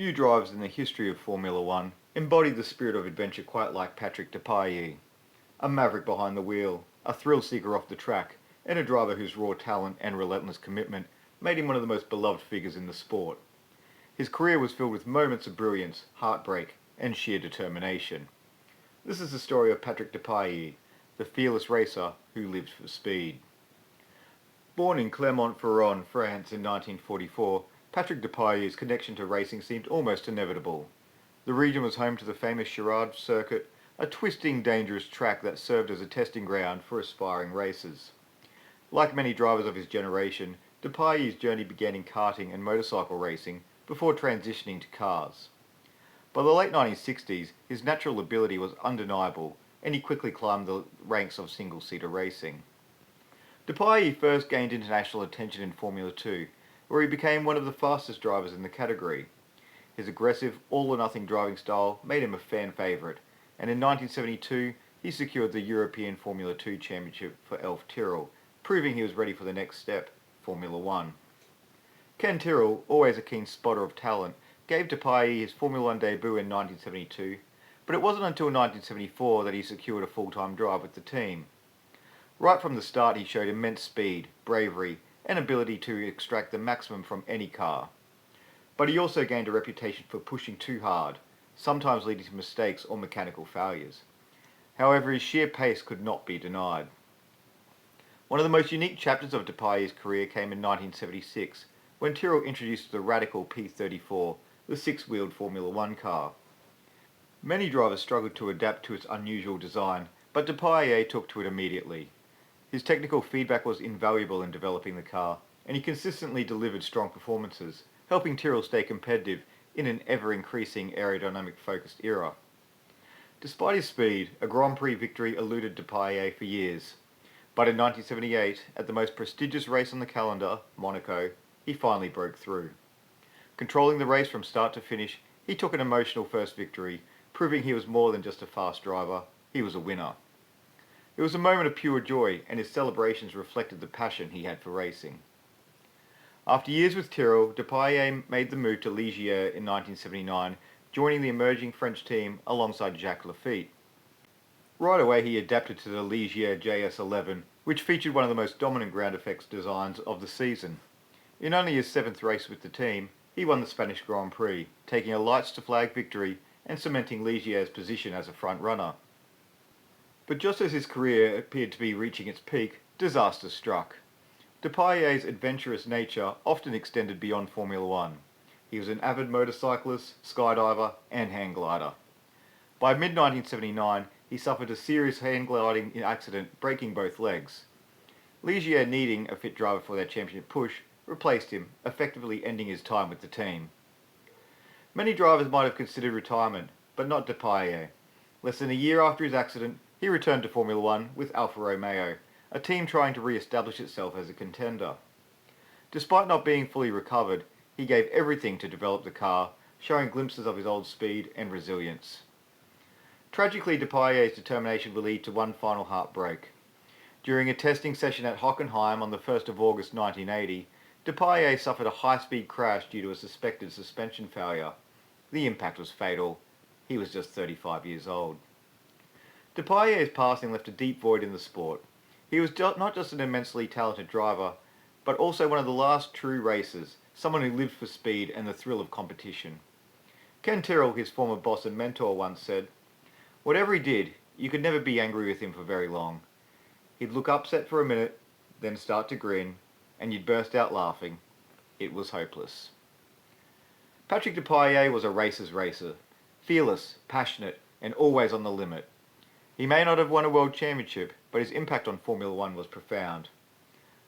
Few drivers in the history of Formula One embodied the spirit of adventure quite like Patrick Depailler. A maverick behind the wheel, a thrill-seeker off the track, and a driver whose raw talent and relentless commitment made him one of the most beloved figures in the sport. His career was filled with moments of brilliance, heartbreak, and sheer determination. This is the story of Patrick Depailler, the fearless racer who lived for speed. Born in Clermont-Ferrand, France in 1944, Patrick Depailler's connection to racing seemed almost inevitable. The region was home to the famous Charade circuit, a twisting, dangerous track that served as a testing ground for aspiring racers. Like many drivers of his generation, Depailler's journey began in karting and motorcycle racing before transitioning to cars. By the late 1960s, his natural ability was undeniable, and he quickly climbed the ranks of single-seater racing. Depailler first gained international attention in Formula 2, where he became one of the fastest drivers in the category. His aggressive, all-or-nothing driving style made him a fan favourite, and in 1972 he secured the European Formula 2 Championship for Alfa Tyrrell, proving he was ready for the next step, Formula 1. Ken Tyrrell, always a keen spotter of talent, gave Depailler his Formula 1 debut in 1972, but it wasn't until 1974 that he secured a full-time drive with the team. Right from the start he showed immense speed, bravery, and ability to extract the maximum from any car. But he also gained a reputation for pushing too hard, sometimes leading to mistakes or mechanical failures. However, his sheer pace could not be denied. One of the most unique chapters of Depailler's career came in 1976, when Tyrrell introduced the radical P34, the six-wheeled Formula 1 car. Many drivers struggled to adapt to its unusual design, but Depailler took to it immediately. His technical feedback was invaluable in developing the car, and he consistently delivered strong performances, helping Tyrrell stay competitive in an ever-increasing aerodynamic-focused era. Despite his speed, a Grand Prix victory eluded Depailler for years. But in 1978, at the most prestigious race on the calendar, Monaco, he finally broke through. Controlling the race from start to finish, he took an emotional first victory, proving he was more than just a fast driver, he was a winner. It was a moment of pure joy, and his celebrations reflected the passion he had for racing. After years with Tyrrell, Depailler made the move to Ligier in 1979, joining the emerging French team alongside Jacques Laffite. Right away he adapted to the Ligier JS11, which featured one of the most dominant ground effects designs of the season. In only his 7th race with the team, he won the Spanish Grand Prix, taking a lights-to-flag victory and cementing Ligier's position as a front-runner. But just as his career appeared to be reaching its peak, disaster struck. Depailler's adventurous nature often extended beyond Formula 1. He was an avid motorcyclist, skydiver, and hang glider. By mid-1979, he suffered a serious hang gliding accident, breaking both legs. Ligier, needing a fit driver for their championship push, replaced him, effectively ending his time with the team. Many drivers might have considered retirement, but not Depailler. Less than a year after his accident, he returned to Formula 1 with Alfa Romeo, a team trying to re-establish itself as a contender. Despite not being fully recovered, he gave everything to develop the car, showing glimpses of his old speed and resilience. Tragically, Depailler's determination will lead to one final heartbreak. During a testing session at Hockenheim on the 1st of August 1980, Depailler suffered a high-speed crash due to a suspected suspension failure. The impact was fatal. He was just 35 years old. Depailler's passing left a deep void in the sport. He was not just an immensely talented driver, but also one of the last true racers, someone who lived for speed and the thrill of competition. Ken Tyrrell, his former boss and mentor, once said, "Whatever he did, you could never be angry with him for very long. He'd look upset for a minute, then start to grin, and you'd burst out laughing. It was hopeless." Patrick Depailler was a racer's racer, fearless, passionate, and always on the limit. He may not have won a world championship, but his impact on Formula 1 was profound.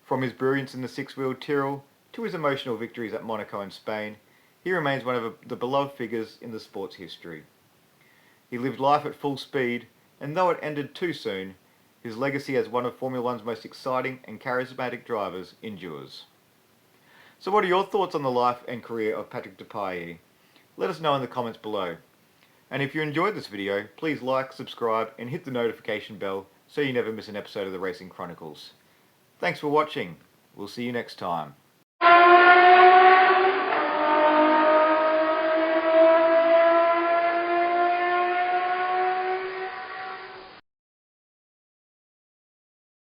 From his brilliance in the six-wheeled Tyrrell to his emotional victories at Monaco and Spain, he remains one of the beloved figures in the sport's history. He lived life at full speed, and though it ended too soon, his legacy as one of Formula 1's most exciting and charismatic drivers endures. So what are your thoughts on the life and career of Patrick Depailler? Let us know in the comments below. And if you enjoyed this video, please like, subscribe, and hit the notification bell so you never miss an episode of the Racing Chronicles. Thanks for watching. We'll see you next time.